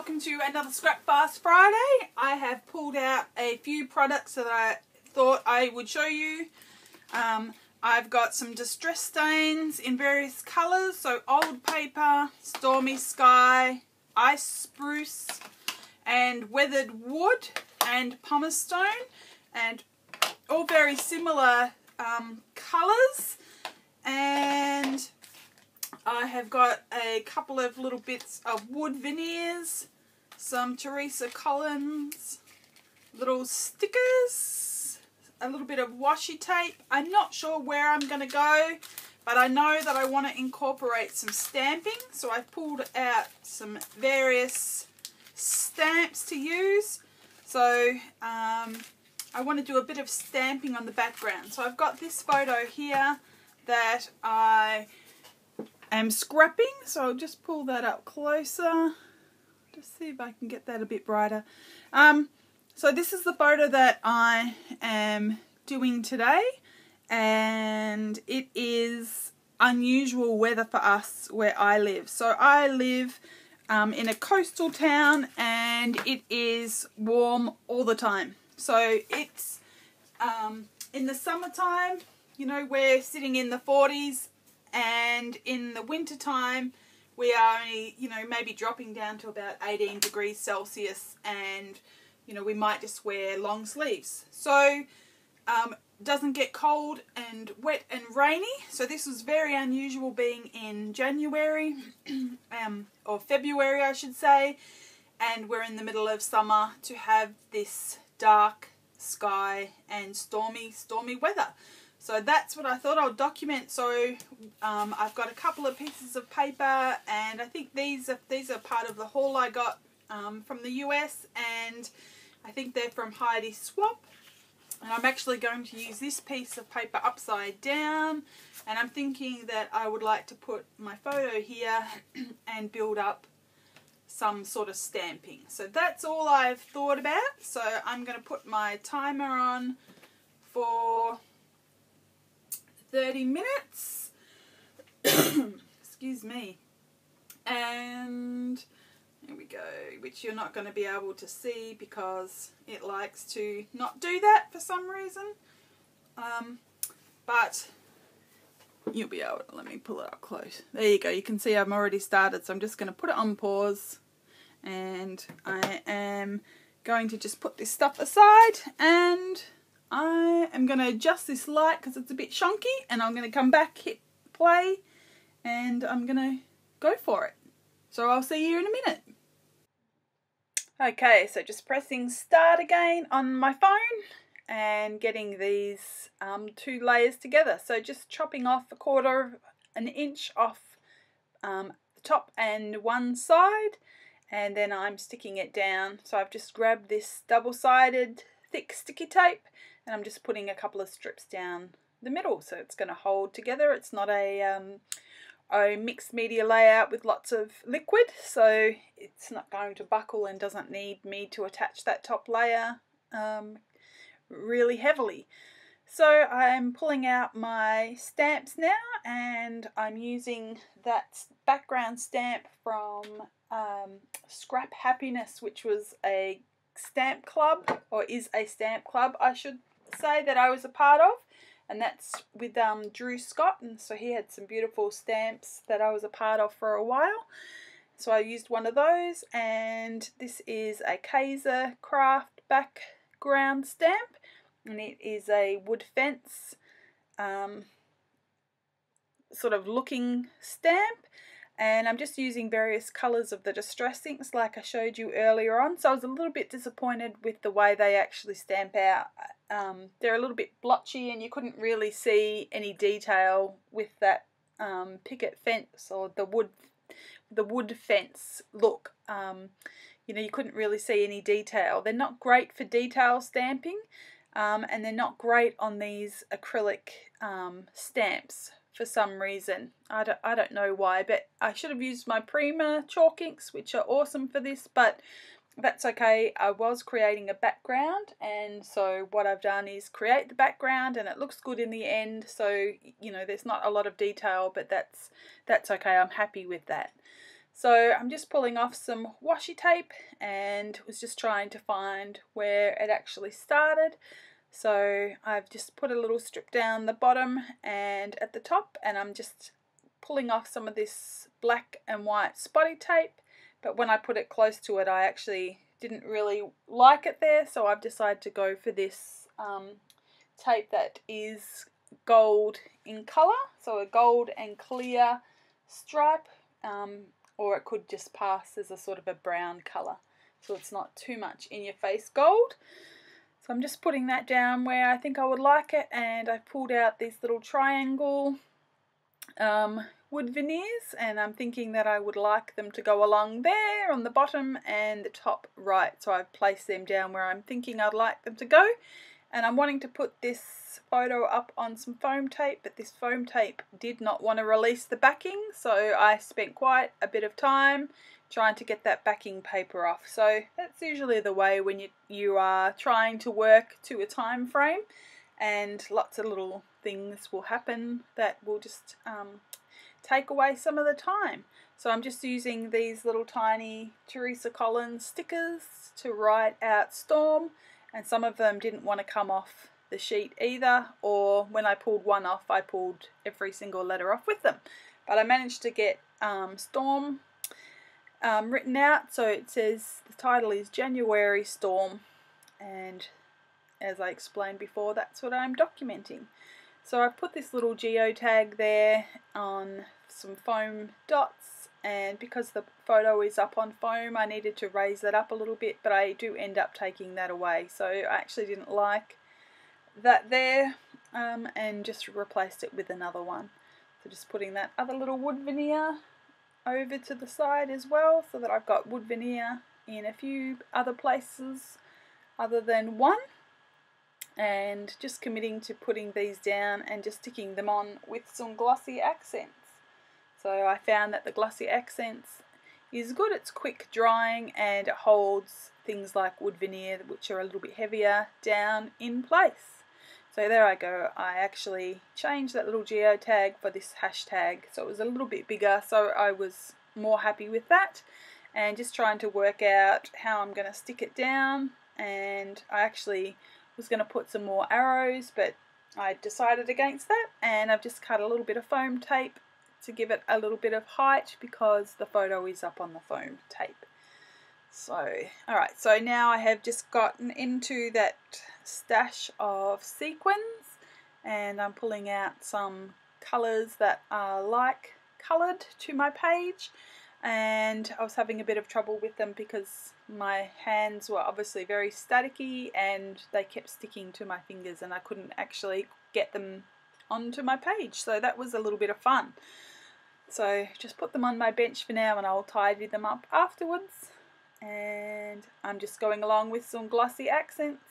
welcome to another Scrap Fast Friday. I have pulled out a few products that I thought I would show you. I've got some distress stains in various colours, so old paper, stormy sky, ice spruce, and weathered wood and pumice stone, and all very similar colours. And I have got a couple of little bits of wood veneers, some Teresa Collins, little stickers, a little bit of washi tape. I'm not sure where I'm going to go, but I know that I want to incorporate some stamping, so I've pulled out some various stamps to use. So I want to do a bit of stamping on the background. So I've got this photo here that I am scrapping, so I'll just pull that up closer, just see if I can get that a bit brighter. So this is the photo that I am doing today, and it is unusual weather for us where I live. So I live in a coastal town, and it is warm all the time. So it's in the summertime, you know, we're sitting in the 40s, and in the winter time we are only, you know, maybe dropping down to about 18 degrees Celsius, and you know, we might just wear long sleeves. So doesn't get cold and wet and rainy. So this was very unusual being in January or February I should say, and we're in the middle of summer, to have this dark sky and stormy weather. So that's what I thought I'll document. So I've got a couple of pieces of paper, and I think these are part of the haul I got from the US, and I think they're from Heidi Swapp. And I'm actually going to use this piece of paper upside down, and I'm thinking that I would like to put my photo here and build up some sort of stamping. So that's all I've thought about. So I'm going to put my timer on for 30 minutes. Excuse me. And here we go, which you're not going to be able to see because it likes to not do that for some reason. But you'll be able to, let me pull it up close. There you go, you can see I'm already started, so I'm just going to put it on pause, and I am going to just put this stuff aside, and I am going to adjust this light because it's a bit chunky, and I'm going to come back, hit play, and I'm going to go for it. So I'll see you in a minute. Okay, so just pressing start again on my phone and getting these two layers together. So just chopping off 1/4 inch off the top and one side, and then I'm sticking it down. So I've just grabbed this double-sided thick sticky tape, and I'm just putting a couple of strips down the middle, so it's going to hold together. It's not a mixed media layout with lots of liquid, so it's not going to buckle and doesn't need me to attach that top layer really heavily. So I'm pulling out my stamps now, and I'm using that background stamp from Scrap Happiness, which was a stamp club, or is a stamp club I should say, that I was a part of. And that's with Drew Scott, and so he had some beautiful stamps that I was a part of for a while. So I used one of those, and this is a Kaiser Craft background stamp, and it is a wood fence sort of looking stamp. And I'm just using various colours of the distress inks like I showed you earlier on. So I was a little bit disappointed with the way they actually stamp out. They're a little bit blotchy, and you couldn't really see any detail with that picket fence, or the wood fence look. You know, you couldn't really see any detail. They're not great for detail stamping, and they're not great on these acrylic stamps for some reason. I don't know why, but I should have used my Prima chalk inks, which are awesome for this, but that's okay. I was creating a background, and so what I've done is create the background, and it looks good in the end. So, you know, there's not a lot of detail, but that's okay. I'm happy with that. So I'm just pulling off some washi tape and was just trying to find where it actually started. So I've just put a little strip down the bottom and at the top, and I'm just pulling off some of this black and white spotty tape, but when I put it close to it I actually didn't really like it there, so I've decided to go for this tape that is gold in colour, so a gold and clear stripe, or it could just pass as a sort of a brown colour, so it's not too much in your face gold. So I'm just putting that down where I think I would like it, and I pulled out these little triangle wood veneers, and I'm thinking that I would like them to go along there on the bottom and the top right, so I've placed them down where I'm thinking I'd like them to go. And I'm wanting to put this photo up on some foam tape, but this foam tape did not want to release the backing, so I spent quite a bit of time trying to get that backing paper off. So that's usually the way when you are trying to work to a time frame, and lots of little things will happen that will just take away some of the time. So I'm just using these little tiny Teresa Collins stickers to write out storm, and some of them didn't want to come off the sheet either, or when I pulled one off I pulled every single letter off with them. But I managed to get storm written out, so it says the title is January Storm, and as I explained before, that's what I'm documenting. So I've put this little geotag there on some foam dots, and because the photo is up on foam I needed to raise that up a little bit, but I do end up taking that away, so I actually didn't like that there, and just replaced it with another one. So just putting that other little wood veneer over to the side as well, so that I've got wood veneer in a few other places other than one, and just committing to putting these down and just sticking them on with some glossy accents. So I found that the glossy accents is good, it's quick drying and it holds things like wood veneer, which are a little bit heavier, down in place. So there I go, I actually changed that little geotag for this hashtag, so it was a little bit bigger, so I was more happy with that, and just trying to work out how I'm going to stick it down. And I actually was going to put some more arrows, but I decided against that, and I've just cut a little bit of foam tape to give it a little bit of height because the photo is up on the foam tape. So, alright, so now I have just gotten into that stash of sequins, and I'm pulling out some colours that are like coloured to my page, and I was having a bit of trouble with them because my hands were obviously very staticky and they kept sticking to my fingers and I couldn't actually get them onto my page, so that was a little bit of fun. So just put them on my bench for now and I'll tidy them up afterwards. And I'm just going along with some glossy accents,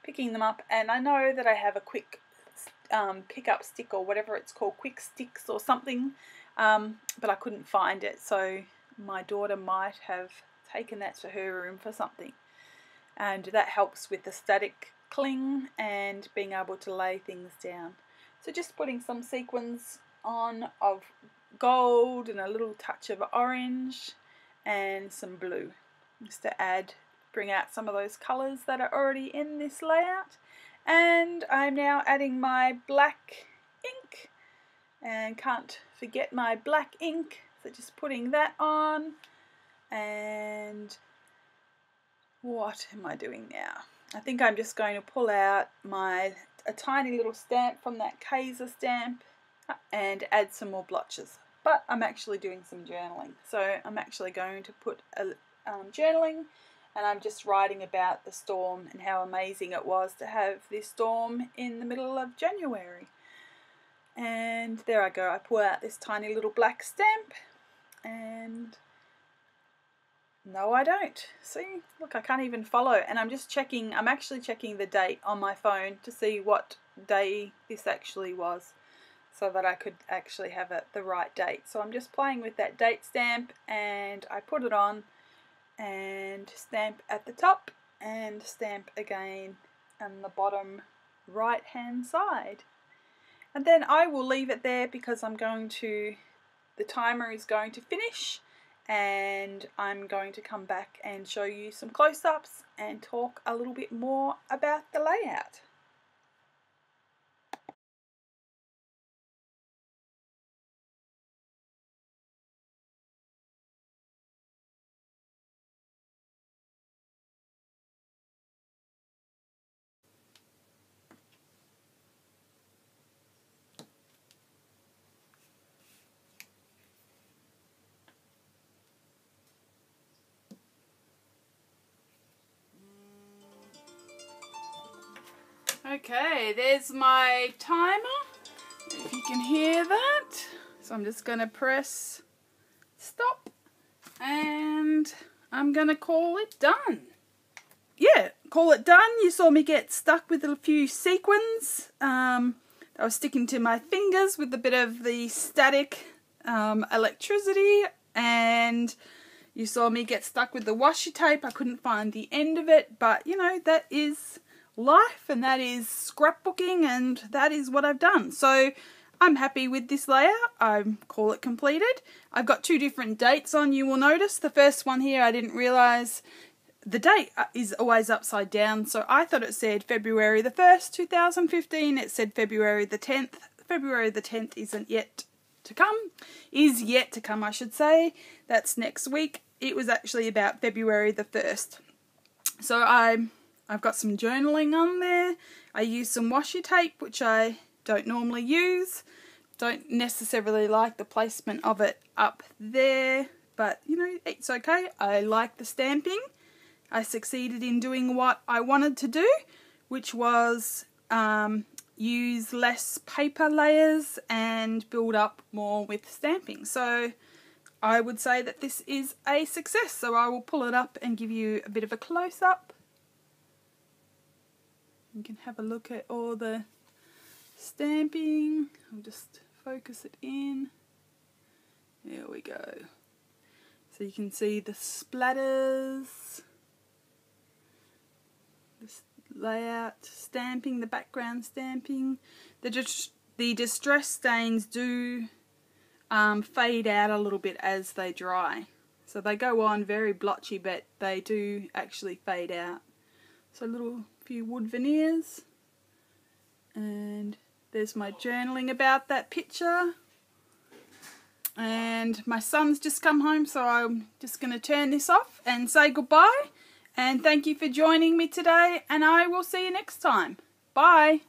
picking them up, and I know that I have a quick pick up stick or whatever it's called, quick sticks or something, but I couldn't find it, so my daughter might have taken that to her room for something, and that helps with the static cling and being able to lay things down. So just putting some sequins on of gold and a little touch of orange and some blue, just to bring out some of those colours that are already in this layout. And I'm now adding my black ink, and can't forget my black ink, so just putting that on. And what am I doing now? I think I'm just going to pull out a tiny little stamp from that Kaiser stamp and add some more blotches. But I'm actually doing some journaling, so I'm actually going to put journaling, and I'm just writing about the storm and how amazing it was to have this storm in the middle of January. And there I go, I pull out this tiny little black stamp, and no I don't. See, look, I can't even follow, and I'm actually checking the date on my phone to see what day this actually was, so that I could actually have the right date. So I'm just playing with that date stamp, and I put it on and stamp at the top and stamp again on the bottom right hand side. And then I will leave it there because the timer is going to finish, and I'm going to come back and show you some close-ups and talk a little bit more about the layout. Okay, there's my timer, if you can hear that. So I'm just going to press stop and I'm going to call it done. Yeah, call it done. You saw me get stuck with a few sequins. I was sticking to my fingers with a bit of the static electricity, and you saw me get stuck with the washi tape. I couldn't find the end of it, but you know, that is life and that is scrapbooking, and that is what I've done. So I'm happy with this layout. I call it completed. I've got two different dates on, you will notice. The first one here, I didn't realise the date is always upside down, so I thought it said February the 1st, 2015. It said February the 10th. February the 10th isn't yet to come. Is yet to come, I should say. That's next week. It was actually about February the 1st. So I've got some journaling on there. I used some washi tape, which I don't normally use. Don't necessarily like the placement of it up there, but you know, it's okay. I like the stamping. I succeeded in doing what I wanted to do, which was use less paper layers and build up more with stamping. So I would say that this is a success. So I will pull it up and give you a bit of a close-up. You can have a look at all the stamping. I'll just focus it in. There we go. So you can see the splatters, this layout, stamping, the background stamping. The distress stains do fade out a little bit as they dry. So they go on very blotchy, but they do actually fade out. So little few wood veneers, and there's my journaling about that picture. And my son's just come home, so I'm just going to turn this off and say goodbye, and thank you for joining me today, and I will see you next time. Bye.